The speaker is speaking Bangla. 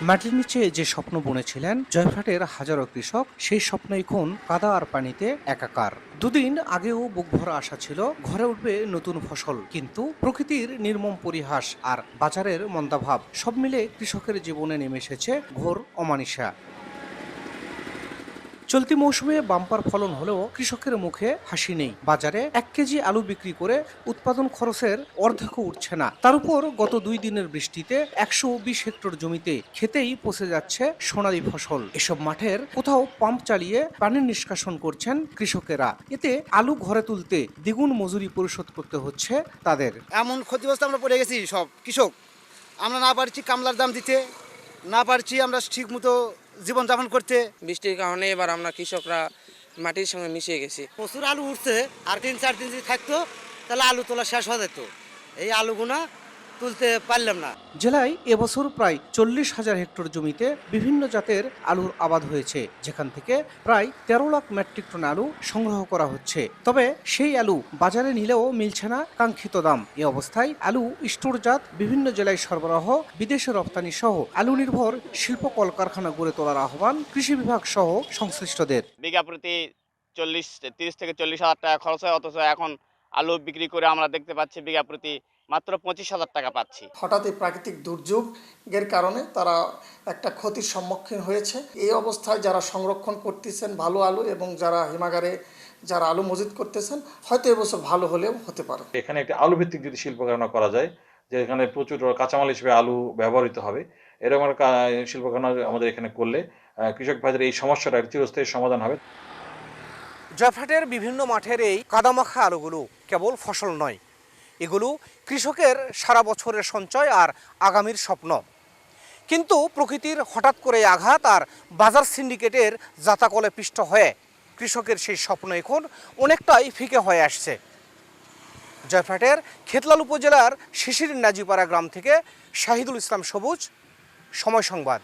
মাটির নিচে যে স্বপ্ন বুনেছিলেন জয়ফ্রাটের হাজারো কৃষক, সেই স্বপ্ন এখন কাদা আর পানিতে একাকার। দুদিন আগেও বুক ভরা আশা ছিল ঘরে উঠবে নতুন ফসল, কিন্তু প্রকৃতির নির্মম পরিহাস আর বাজারের মন্দাভাব সব মিলে কৃষকের জীবনে নেমে এসেছে ঘোর অমানিসা। চলতি মৌসুমে বাম্পার ফলন হলেও কৃষকের মুখে হাসি নেই। বাজারে 1 কেজি আলু বিক্রি করে উৎপাদন খরচের অর্ধেকও উঠছে না। তার উপর গত 2 দিনের বৃষ্টিতে 120 হেক্টর জমিতে খেতেই পচে যাচ্ছে সোনালী ফসল। এসব মাঠের কোথাও পাম্প চালিয়ে পানি নিষ্কাশন করছেন কৃষকেরা। এতে আলু ঘরে তুলতে দ্বিগুণ মজুরি পরিশোধ করতে হচ্ছে তাদের। এমন ক্ষতিগ্রস্ত আমরা পড়ে গেছি সব কৃষক। আমরা না পারছি কামলার দাম দিতে, না পারছি আমরা ঠিক মতো জীবনযাপন করতে। বৃষ্টির কারণে এবার আমরা কৃষকরা মাটির সঙ্গে মিশিয়ে গেছি। প্রচুর আলু উঠছে, আর 3-4 দিন যদি থাকতো তাহলে আলু তোলা শেষ হয়ে যেত। এই আলুগুনা তুলতে পারলাম না। জেলায় এবছর প্রায় 40,000 হেক্টর জমিতে বিভিন্ন জাতের আলুর আবাদ হয়েছে, যেখান থেকে প্রায় 13 লাখ মেট্রিক টন আলু সংগ্রহ করা হচ্ছে। তবে সেই আলু বাজারে নিলেও মিলছে না কাঙ্ক্ষিত দাম। এ অবস্থায় আলু স্টোরজাত বিভিন্ন জেলায় সরবরাহ, বিদেশে রপ্তানি সহ আলু নির্ভর শিল্প কলকারখানা গড়ে তোলার আহ্বান কৃষি বিভাগ সহ সংশ্লিষ্টদের। বিঘা প্রতি 30 থেকে 40 হাজার টাকা খরচ হয়, অথচ এখন আলু বিক্রি করে আমরা দেখতে পাচ্ছি বিঘা প্রতি মাত্র 25,000 টাকা পাচ্ছি। হঠাৎ এই প্রাকৃতিক দুর্যোগের কারণে তারা একটা ক্ষতির সম্মুখীন হয়েছে। এই অবস্থায় যারা সংরক্ষণ করতেছেন ভালো আলু এবং যারা হিমাগারে যারা আলু মজুত করতেছেন, হয়তো এবছর ভালো হলেও হতে পারে। এখানে একটা আলু ভিত্তিক যদি শিল্প কারখানা করা যায়, যে এখানে প্রচুর কাঁচামাল হিসেবে আলু ব্যবহৃত হবে, এরকম শিল্প কারখানা আমাদের এখানে করলে কৃষক ভাইদের এই সমস্যাটা চিরস্থায়ী সমাধান হবে। জয়ফ্রাটের বিভিন্ন মাঠের এই কাদামাখা আলুগুলো কেবল ফসল নয়, এগুলো কৃষকের সারা বছরের সঞ্চয় আর আগামীর স্বপ্ন। কিন্তু প্রকৃতির হঠাৎ করে আঘাত আর বাজার সিন্ডিকেটের জাতাকলে পিষ্ট হয়ে কৃষকের সেই স্বপ্ন এখন অনেকটাই ফিকে হয়ে আসছে। জয়ফ্রাটের খেতলাল উপজেলার শিশির নাজিপাড়া গ্রাম থেকে শাহিদুল ইসলাম সবুজ, সময় সংবাদ।